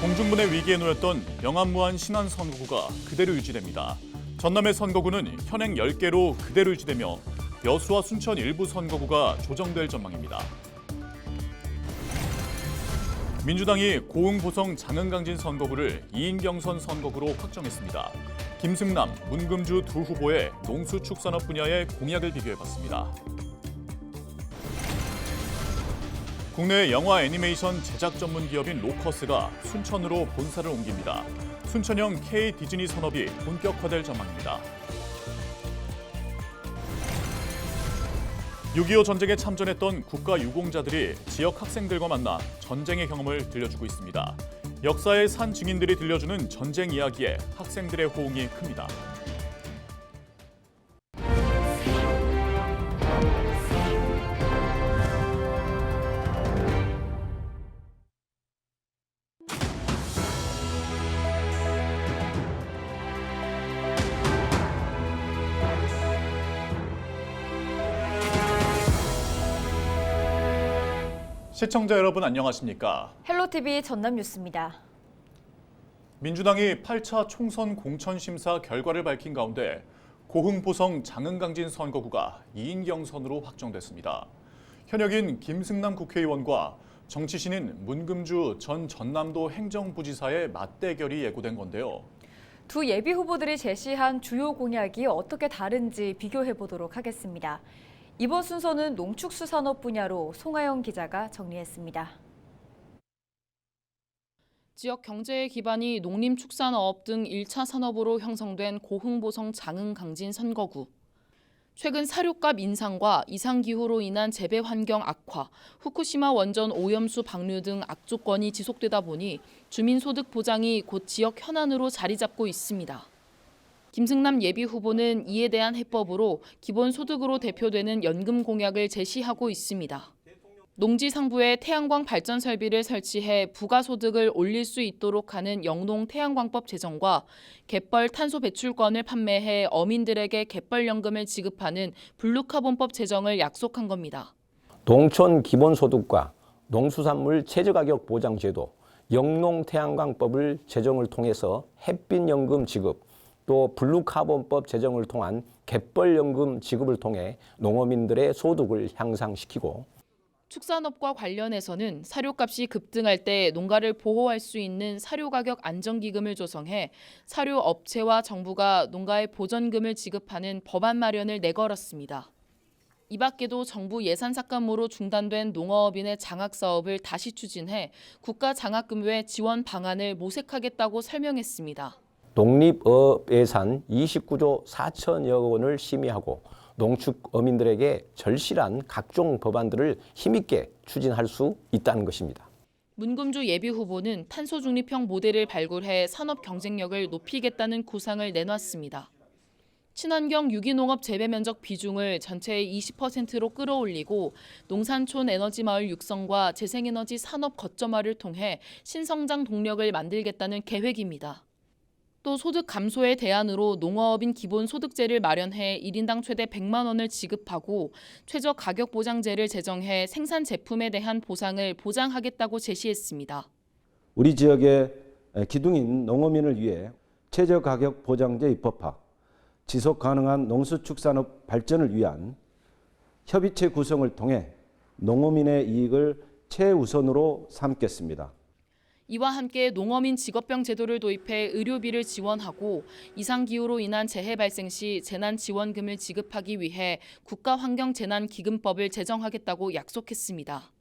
공중분해 위기에 놓였던 영암무안 신안 선거구가 그대로 유지됩니다. 전남의 선거구는 현행 10개로 그대로 유지되며 여수와 순천 일부 선거구가 조정될 전망입니다. 민주당이 고흥보성 장흥강진 선거구를 2인 경선 선거구로 확정했습니다. 김승남, 문금주 두 후보의 농수축산업 분야의 공약을 비교해봤습니다. 국내 영화 애니메이션 제작 전문 기업인 로커스가 순천으로 본사를 옮깁니다. 순천형 K 디즈니 산업이 본격화될 전망입니다. 6.25 전쟁에 참전했던 국가유공자들이 지역 학생들과 만나 전쟁의 경험을 들려주고 있습니다. 역사의 산 증인들이 들려주는 전쟁 이야기에 학생들의 호응이 큽니다. 시청자 여러분 안녕하십니까? 헬로티비 전남 뉴스입니다. 민주당이 8차 총선 공천심사 결과를 밝힌 가운데 고흥보성 장흥강진 선거구가 2인 경선으로 확정됐습니다. 현역인 김승남 국회의원과 정치신인 문금주 전 전남도 행정부지사의 맞대결이 예고된 건데요. 두 예비 후보들이 제시한 주요 공약이 어떻게 다른지 비교해 보도록 하겠습니다. 이번 순서는 농축수산업 분야로 송하영 기자가 정리했습니다. 지역 경제의 기반이 농림축산어업 등 1차 산업으로 형성된 고흥보성 장흥강진 선거구. 최근 사료값 인상과 이상기후로 인한 재배 환경 악화, 후쿠시마 원전 오염수 방류 등 악조건이 지속되다 보니 주민소득 보장이 곧 지역 현안으로 자리 잡고 있습니다. 김승남 예비 후보는 이에 대한 해법으로 기본소득으로 대표되는 연금 공약을 제시하고 있습니다. 농지상부에 태양광 발전 설비를 설치해 부가소득을 올릴 수 있도록 하는 영농 태양광법 제정과 갯벌 탄소 배출권을 판매해 어민들에게 갯벌연금을 지급하는 블루카본법 제정을 약속한 겁니다. 농촌 기본소득과 농수산물 최저가격 보장제도, 영농 태양광법을 제정을 통해서 햇빛연금 지급, 또 블루카본법 제정을 통한 갯벌연금 지급을 통해 농어민들의 소득을 향상시키고 축산업과 관련해서는 사료값이 급등할 때 농가를 보호할 수 있는 사료가격 안정기금을 조성해 사료업체와 정부가 농가에 보전금을 지급하는 법안 마련을 내걸었습니다. 이 밖에도 정부 예산 삭감으로 중단된 농어업인의 장학사업을 다시 추진해 국가장학금 외 지원 방안을 모색하겠다고 설명했습니다. 독립어업 예산 29조 4천여 원을 심의하고 농축어민들에게 절실한 각종 법안들을 힘있게 추진할 수 있다는 것입니다. 문금주 예비 후보는 탄소 중립형 모델을 발굴해 산업 경쟁력을 높이겠다는 구상을 내놨습니다. 친환경 유기농업 재배 면적 비중을 전체의 20%로 끌어올리고 농산촌 에너지 마을 육성과 재생에너지 산업 거점화를 통해 신성장 동력을 만들겠다는 계획입니다. 또 소득 감소의 대안으로 농어업인 기본소득제를 마련해 1인당 최대 100만 원을 지급하고 최저가격보장제를 제정해 생산 제품에 대한 보상을 보장하겠다고 제시했습니다. 우리 지역의 기둥인 농어민을 위해 최저가격보장제 입법화, 지속가능한 농수축산업 발전을 위한 협의체 구성을 통해 농어민의 이익을 최우선으로 삼겠습니다. 이와 함께 농어민 직업병 제도를 도입해 의료비를 지원하고 이상기후로 인한 재해 발생 시 재난지원금을 지급하기 위해 국가환경재난기금법을 제정하겠다고 약속했습니다.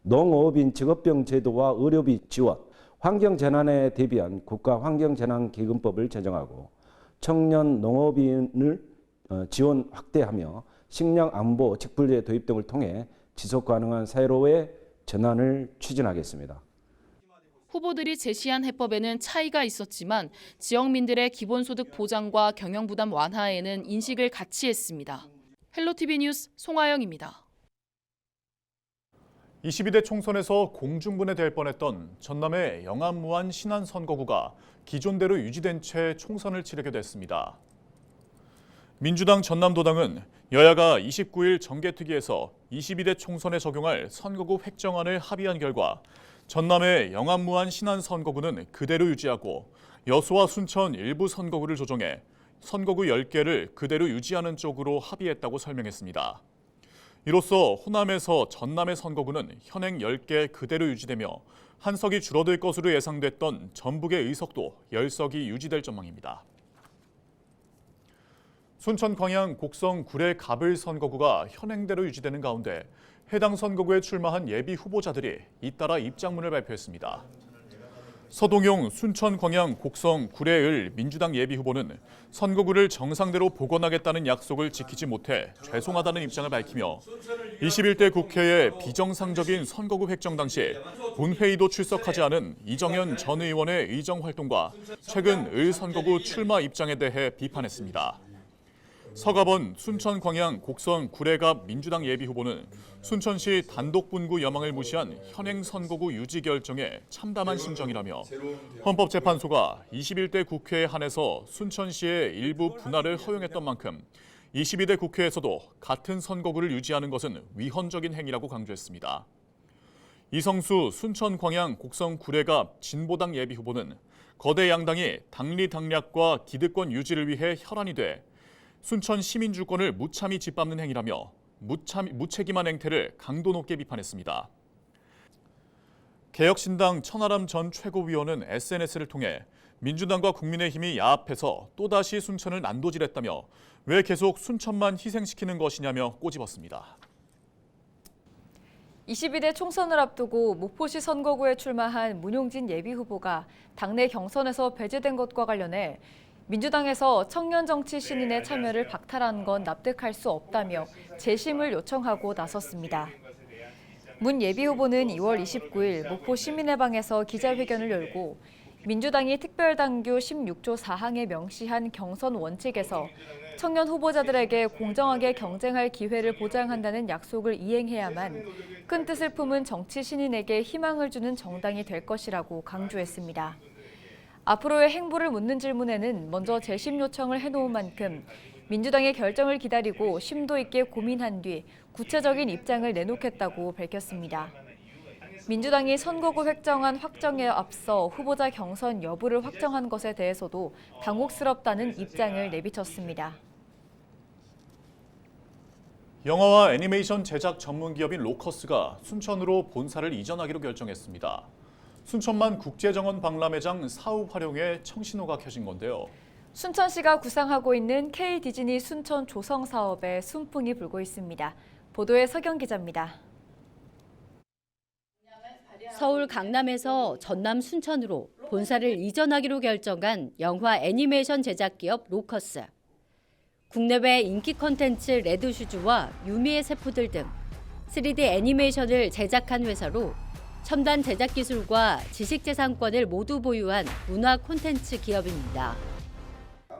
농어업인 직업병 제도와 의료비 지원, 환경재난에 대비한 국가환경재난기금법을 제정하고 청년 농업인을 지원 확대하며 식량안보 직불제 도입 등을 통해 지속가능한 사회로의 전환을 추진하겠습니다. 후보들이 제시한 해법에는 차이가 있었지만 지역민들의 기본소득 보장과 경영부담 완화에는 인식을 같이 했습니다. 헬로티비 뉴스 송하영입니다. 22대 총선에서 공중분해될 뻔했던 전남의 영암무안 신안 선거구가 기존대로 유지된 채 총선을 치르게 됐습니다. 민주당 전남도당은 여야가 29일 정개특위에서 22대 총선에 적용할 선거구 획정안을 합의한 결과 전남의 영암무안 신안선거구는 그대로 유지하고 여수와 순천 일부 선거구를 조정해 선거구 10개를 그대로 유지하는 쪽으로 합의했다고 설명했습니다. 이로써 호남에서 전남의 선거구는 현행 10개 그대로 유지되며 한 석이 줄어들 것으로 예상됐던 전북의 의석도 10석이 유지될 전망입니다. 순천 광양 곡성 구례 갑을 선거구가 현행대로 유지되는 가운데 해당 선거구에 출마한 예비 후보자들이 잇따라 입장문을 발표했습니다. 서동용 순천 광양 곡성 구례을 민주당 예비 후보는 선거구를 정상대로 복원하겠다는 약속을 지키지 못해 죄송하다는 입장을 밝히며 21대 국회의 비정상적인 선거구 획정 당시 본회의도 출석하지 않은 이정현 전 의원의 의정 활동과 최근 을 선거구 출마 입장에 대해 비판했습니다. 서가번 순천 광양 곡성 구례갑 민주당 예비 후보는 순천시 단독 분구 여망을 무시한 현행 선거구 유지 결정에 참담한 심정이라며 헌법재판소가 21대 국회에 한해서 순천시의 일부 분할을 허용했던 만큼 22대 국회에서도 같은 선거구를 유지하는 것은 위헌적인 행위라고 강조했습니다. 이성수 순천 광양 곡성 구례갑 진보당 예비 후보는 거대 양당이 당리 당략과 기득권 유지를 위해 혈안이 돼 순천 시민 주권을 무참히 짓밟는 행위라며 무책임한 행태를 강도 높게 비판했습니다. 개혁신당 천하람 전 최고위원은 SNS를 통해 민주당과 국민의힘이 야합해서 또다시 순천을 난도질했다며 왜 계속 순천만 희생시키는 것이냐며 꼬집었습니다. 22대 총선을 앞두고 목포시 선거구에 출마한 문용진 예비 후보가 당내 경선에서 배제된 것과 관련해 민주당에서 청년 정치 신인의 참여를 박탈한 건 납득할 수 없다며 재심을 요청하고 나섰습니다. 문 예비 후보는 2월 29일 목포 시민회방에서 기자회견을 열고 민주당이 특별당규 16조 4항에 명시한 경선 원칙에서 청년 후보자들에게 공정하게 경쟁할 기회를 보장한다는 약속을 이행해야만 큰 뜻을 품은 정치 신인에게 희망을 주는 정당이 될 것이라고 강조했습니다. 앞으로의 행보를 묻는 질문에는 먼저 재심 요청을 해놓은 만큼 민주당의 결정을 기다리고 심도 있게 고민한 뒤 구체적인 입장을 내놓겠다고 밝혔습니다. 민주당이 선거구 획정안 확정에 앞서 후보자 경선 여부를 확정한 것에 대해서도 당혹스럽다는 입장을 내비쳤습니다. 영화와 애니메이션 제작 전문 기업인 로커스가 순천으로 본사를 이전하기로 결정했습니다. 순천만 국제정원 박람회장 사업 활용에 청신호가 켜진 건데요. 순천시가 구상하고 있는 K-디즈니 순천 조성 사업에 순풍이 불고 있습니다. 보도에 서경 기자입니다. 서울 강남에서 전남 순천으로 본사를 이전하기로 결정한 영화 애니메이션 제작 기업 로커스. 국내외 인기 콘텐츠 레드슈즈와 유미의 세포들 등 3D 애니메이션을 제작한 회사로 첨단 제작 기술과 지식재산권을 모두 보유한 문화 콘텐츠 기업입니다.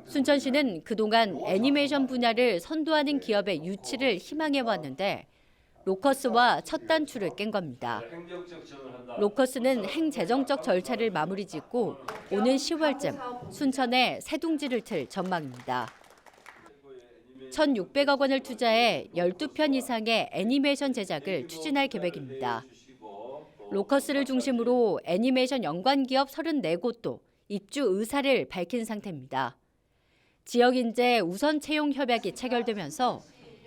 순천시는 그동안 애니메이션 분야를 선도하는 기업의 유치를 희망해 왔는데 로커스와 첫 단추를 깬 겁니다. 로커스는 행재정적 절차를 마무리 짓고 오는 10월쯤 순천에 새 둥지를 틀 전망입니다. 1,600억 원을 투자해 12편 이상의 애니메이션 제작을 추진할 계획입니다. 로커스를 중심으로 애니메이션 연관 기업 34곳도 입주 의사를 밝힌 상태입니다. 지역 인재 우선 채용 협약이 체결되면서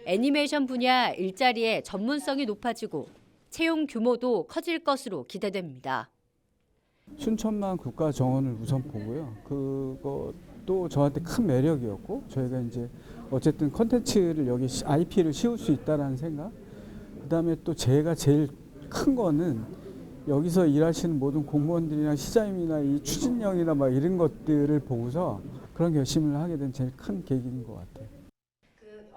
애니메이션 분야 일자리의 전문성이 높아지고 채용 규모도 커질 것으로 기대됩니다. 순천만 국가 정원을 우선 보고요. 그것도 저한테 큰 매력이었고 저희가 이제 어쨌든 컨텐츠를 여기 IP를 씌울 수 있다라는 생각. 그다음에 또 제가 제일 큰 거는 여기서 일하시는 모든 공무원들이나 시장이나 이 추진력이나 막 이런 것들을 보고서 그런 결심을 하게 된 제일 큰 계기인 것 같아요.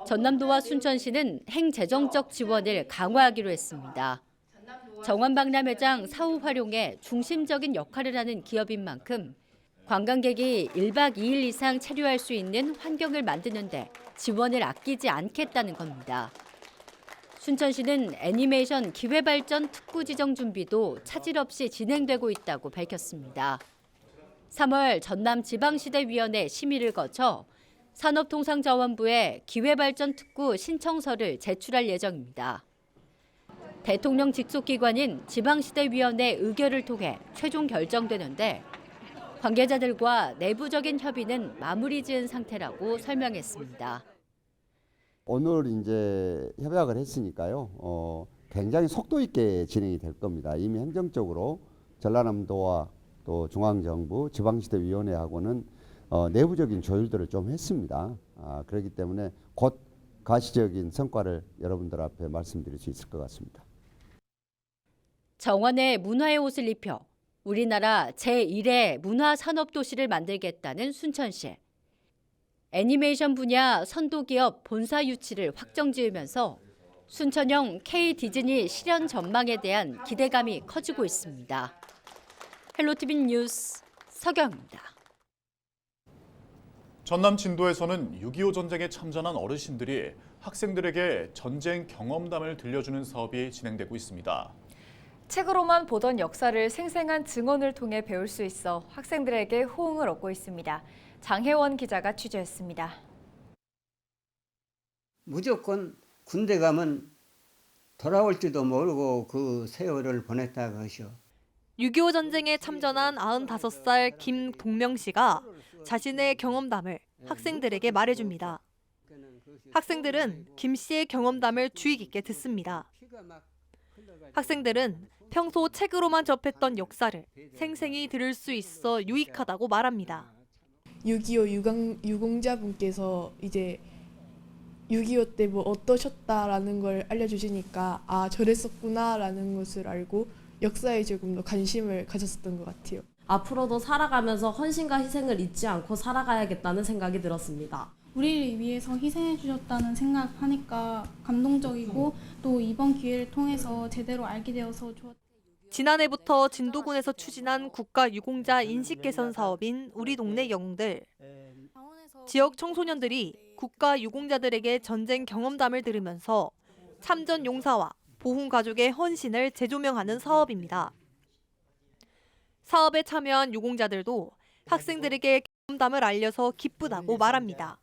전남도와 순천시는 행재정적 지원을 강화하기로 했습니다. 정원박람회장 사후 활용에 중심적인 역할을 하는 기업인 만큼 관광객이 1박 2일 이상 체류할 수 있는 환경을 만드는 데 지원을 아끼지 않겠다는 겁니다. 순천시는 애니메이션 기회발전 특구 지정 준비도 차질 없이 진행되고 있다고 밝혔습니다. 3월 전남지방시대위원회 심의를 거쳐 산업통상자원부에 기회발전 특구 신청서를 제출할 예정입니다. 대통령 직속 기관인 지방시대위원회 의결을 통해 최종 결정되는데 관계자들과 내부적인 협의는 마무리 지은 상태라고 설명했습니다. 오늘 이제 협약을 했으니까요. 굉장히 속도 있게 진행이 될 겁니다. 이미 행정적으로 전라남도와 또 중앙정부, 지방시대위원회하고는 내부적인 조율들을 좀 했습니다. 그렇기 때문에 곧 가시적인 성과를 여러분들 앞에 말씀드릴 수 있을 것 같습니다. 정원에 문화의 옷을 입혀 우리나라 제1의 문화산업도시를 만들겠다는 순천시. 애니메이션 분야 선도기업 본사 유치를 확정지으면서 순천형 K-디즈니 실현 전망에 대한 기대감이 커지고 있습니다. 헬로티비 뉴스 서경입니다. 전남 진도에서는 6.25 전쟁에 참전한 어르신들이 학생들에게 전쟁 경험담을 들려주는 사업이 진행되고 있습니다. 책으로만 보던 역사를 생생한 증언을 통해 배울 수 있어 학생들에게 호응을 얻고 있습니다. 장혜원 기자가 취재했습니다. 무조건 군대 가면 돌아올지도 모르고 그 세월을 보냈다 그것이요. 6.25 전쟁에 참전한 95살 김동명 씨가 자신의 경험담을 학생들에게 말해줍니다. 학생들은 김 씨의 경험담을 주의 깊게 듣습니다. 학생들은 평소 책으로만 접했던 역사를 생생히 들을 수 있어 유익하다고 말합니다. 6.25 유공자분께서 이제 6.25 때 뭐 어떠셨다라는 걸 알려주시니까 아 저랬었구나라는 것을 알고 역사에 조금 더 관심을 가졌었던 것 같아요. 앞으로도 살아가면서 헌신과 희생을 잊지 않고 살아가야겠다는 생각이 들었습니다. 우리를 위해서 희생해 주셨다는 생각하니까 감동적이고 또 이번 기회를 통해서 제대로 알게 되어서 좋았어요. 지난해부터 진도군에서 추진한 국가 유공자 인식 개선 사업인 우리 동네 영웅들. 지역 청소년들이 국가 유공자들에게 전쟁 경험담을 들으면서 참전 용사와 보훈 가족의 헌신을 재조명하는 사업입니다. 사업에 참여한 유공자들도 학생들에게 경험담을 알려서 기쁘다고 말합니다.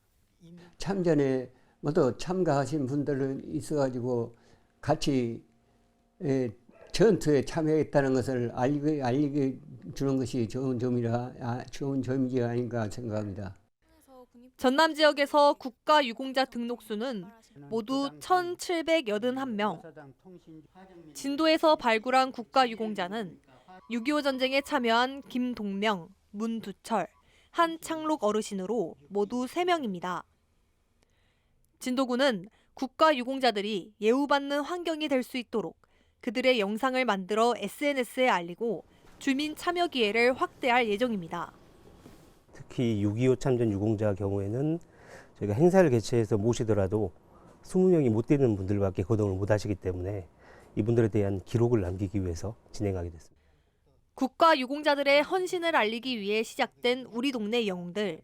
참전에 모두 참가하신 분들은 있어가지고 같이 전투에 참여했다는 것을 알게 주는 것이 좋은 점이지 아닌가 생각합니다. 전남 지역에서 국가 유공자 등록수는 모두 1,781명. 진도에서 발굴한 국가 유공자는 6.25 전쟁에 참여한 김동명, 문두철, 한창록 어르신으로 모두 3명입니다. 진도군은 국가 유공자들이 예우받는 환경이 될 수 있도록 그들의 영상을 만들어 SNS에 알리고 주민 참여 기회를 확대할 예정입니다. 특히 6.25 참전 유공자 경우에는 저희가 행사를 개최해서 모시더라도 20명이 못 되는 분들밖에 거동을 못 하시기 때문에 이분들에 대한 기록을 남기기 위해서 진행하게 됐습니다. 국가 유공자들의 헌신을 알리기 위해 시작된 우리 동네 영웅들.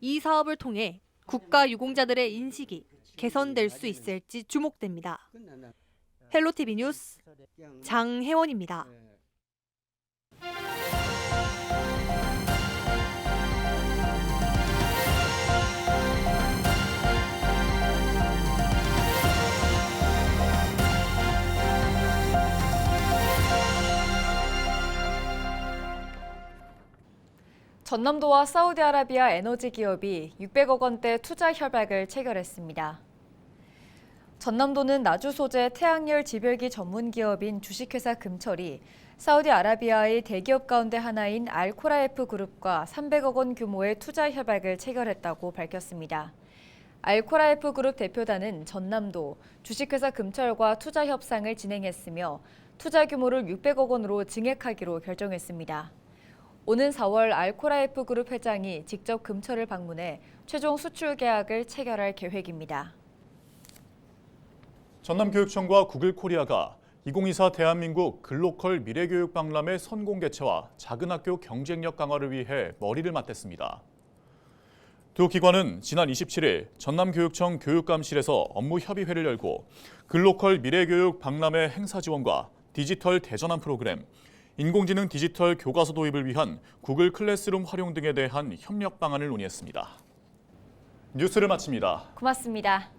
이 사업을 통해 국가 유공자들의 인식이 개선될 수 있을지 주목됩니다. 헬로티비 뉴스 장혜원입니다. 전남도와 사우디아라비아 에너지 기업이 600억 원대 투자 협약을 체결했습니다. 전남도는 나주 소재 태양열 집열기 전문 기업인 주식회사 금철이 사우디아라비아의 대기업 가운데 하나인 알코라F 그룹과 300억 원 규모의 투자 협약을 체결했다고 밝혔습니다. 알코라F 그룹 대표단은 전남도, 주식회사 금철과 투자 협상을 진행했으며 투자 규모를 600억 원으로 증액하기로 결정했습니다. 오는 4월 알코라F 그룹 회장이 직접 금철을 방문해 최종 수출 계약을 체결할 계획입니다. 전남교육청과 구글코리아가 2024 대한민국 글로컬 미래교육 박람회 선공 개최와 작은 학교 경쟁력 강화를 위해 머리를 맞댔습니다. 두 기관은 지난 27일 전남교육청 교육감실에서 업무 협의회를 열고 글로컬 미래교육 박람회 행사 지원과 디지털 대전환 프로그램, 인공지능 디지털 교과서 도입을 위한 구글 클래스룸 활용 등에 대한 협력 방안을 논의했습니다. 뉴스를 마칩니다. 고맙습니다.